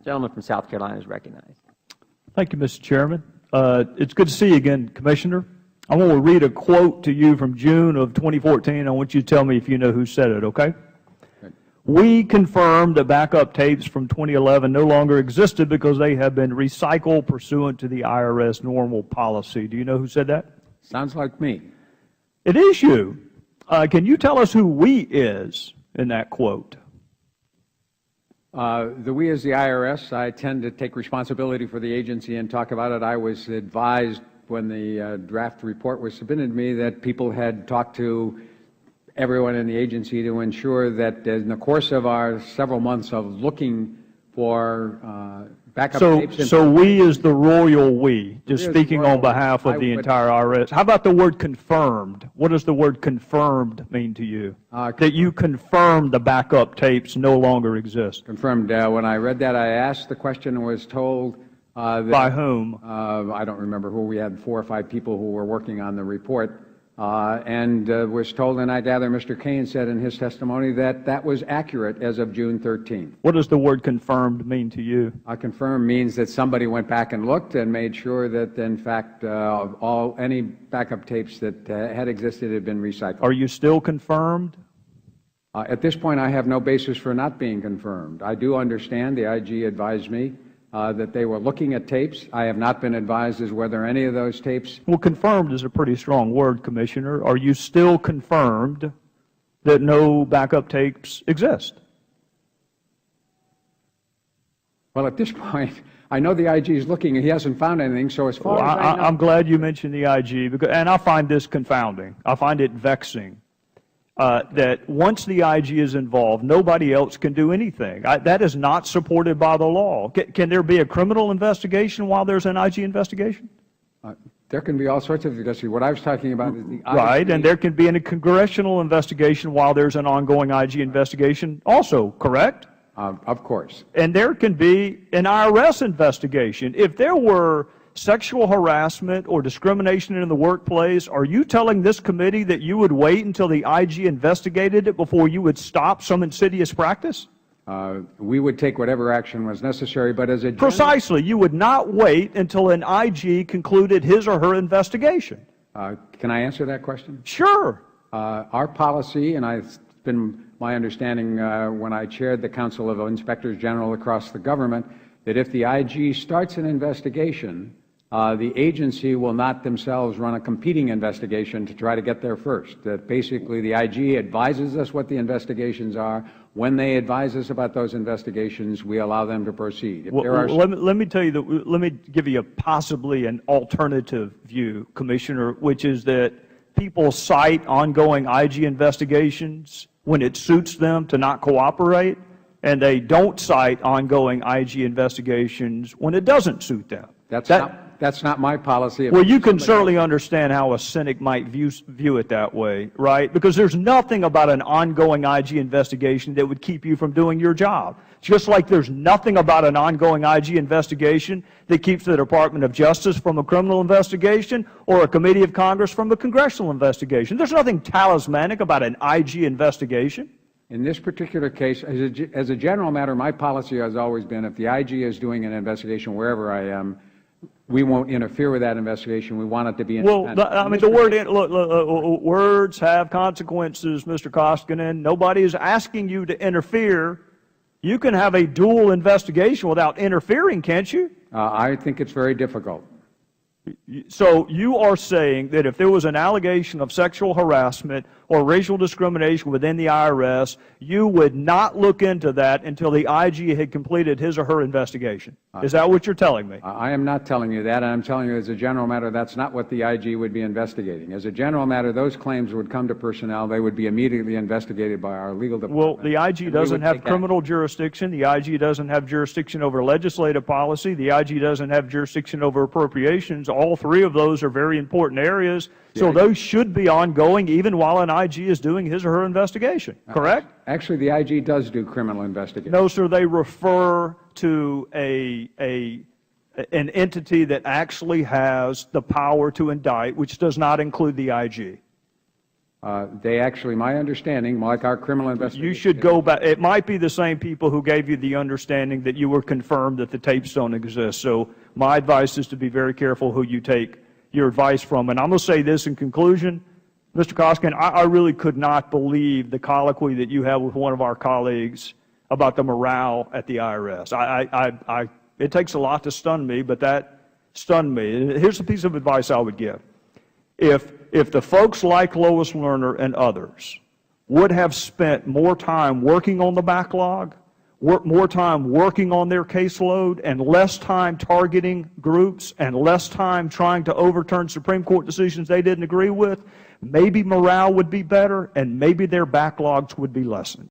Gentleman from South Carolina is recognized. Thank you, Mr. Chairman. It's good to see you again, Commissioner. I want to read a quote to you from June of 2014. I want you to tell me if you know who said it, okay? Right. We confirmed that backup tapes from 2011 no longer existed because they have been recycled pursuant to the IRS normal policy. Do you know who said that? Sounds like me. It is you. Can you tell us who we is in that quote? The we is the IRS. I tend to take responsibility for the agency and talk about it. I was advised when the draft report was submitted to me that people had talked to everyone in the agency to ensure that in the course of our several months of looking for backup tapes. So we is the royal we, just speaking on behalf of the entire IRS. How about the word confirmed? What does the word confirmed mean to you? That you confirmed the backup tapes no longer exist. Confirmed. When I read that, I asked the question and was told that, by whom? I don't remember who. We had 4 or 5 people who were working on the report. And was told, and I gather Mr. Kane said in his testimony, that that was accurate as of June 13th. What does the word confirmed mean to you? Confirmed means that somebody went back and looked and made sure that, in fact, any backup tapes that had existed had been recycled. Are you still confirmed? At this point, I have no basis for not being confirmed. I do understand the IG advised me that they were looking at tapes. I have not been advised as whether any of those tapes. Well, confirmed is a pretty strong word, Commissioner. Are you still confirmed that no backup tapes exist? Well, at this point, I know the IG is looking and he hasn't found anything, so as far as I know. I'm glad you mentioned the IG, because, and I find this confounding. I find it vexing. That once the IG is involved, nobody else can do anything. That is not supported by the law. Can there be a criminal investigation while there's an IG investigation? There can be all sorts of investigation. What I was talking about is the IG. Right, and there can be a congressional investigation while there's an ongoing IG investigation also, correct? Of course. And there can be an IRS investigation. If there were sexual harassment or discrimination in the workplace, are you telling this committee that you would wait until the IG investigated it before you would stop some insidious practice? We would take whatever action was necessary, but as a Precisely. You would not wait until an IG concluded his or her investigation. Can I answer that question? Sure. Our policy, and it's been my understanding when I chaired the Council of Inspectors General across the government, that if the IG starts an investigation, the agency will not themselves run a competing investigation to try to get there first. That basically the IG advises us what the investigations are. When they advise us about those investigations, we allow them to proceed. If there are let me tell you that. Let me give you possibly an alternative view, Commissioner, which is that people cite ongoing IG investigations when it suits them to not cooperate, and they don't cite ongoing IG investigations when it doesn't suit them. That's not my policy. Well, you can certainly understand how a cynic might view it that way, right? Because there's nothing about an ongoing IG investigation that would keep you from doing your job. Just like there's nothing about an ongoing IG investigation that keeps the Department of Justice from a criminal investigation or a committee of Congress from a congressional investigation. There's nothing talismanic about an IG investigation. In this particular case, as a general matter, my policy has always been if the IG is doing an investigation wherever I am, we won't interfere with that investigation. We want it to be independent. Well, I mean, the word, look, words have consequences, Mr. Koskinen. Nobody is asking you to interfere. You can have a dual investigation without interfering, can't you? I think it's very difficult. So you are saying that if there was an allegation of sexual harassment or racial discrimination within the IRS, you would not look into that until the IG had completed his or her investigation. Is that what you're telling me? I am not telling you that. I'm telling you as a general matter that's not what the IG would be investigating. As a general matter, those claims would come to personnel. They would be immediately investigated by our legal department. Well, the IG doesn't have criminal jurisdiction. The IG doesn't have jurisdiction over legislative policy. The IG doesn't have jurisdiction over appropriations. All three of those are very important areas. So those should be ongoing even while an IG is doing his or her investigation, correct? Actually, the IG does do criminal investigation. No, sir, they refer to an entity that actually has the power to indict, which does not include the IG. They actually, my understanding, like our criminal investigation. You should go back. It might be the same people who gave you the understanding that you were confirmed that the tapes don't exist. So my advice is to be very careful who you take your advice from. And I'm going to say this in conclusion, Mr. Koskin, I really could not believe the colloquy that you had with one of our colleagues about the morale at the IRS. It takes a lot to stun me, but that stunned me. Here's a piece of advice I would give. If the folks like Lois Lerner and others would have spent more time working on the backlog, more time working on their caseload, and less time targeting groups, and less time trying to overturn Supreme Court decisions they didn't agree with, maybe morale would be better, and maybe their backlogs would be lessened.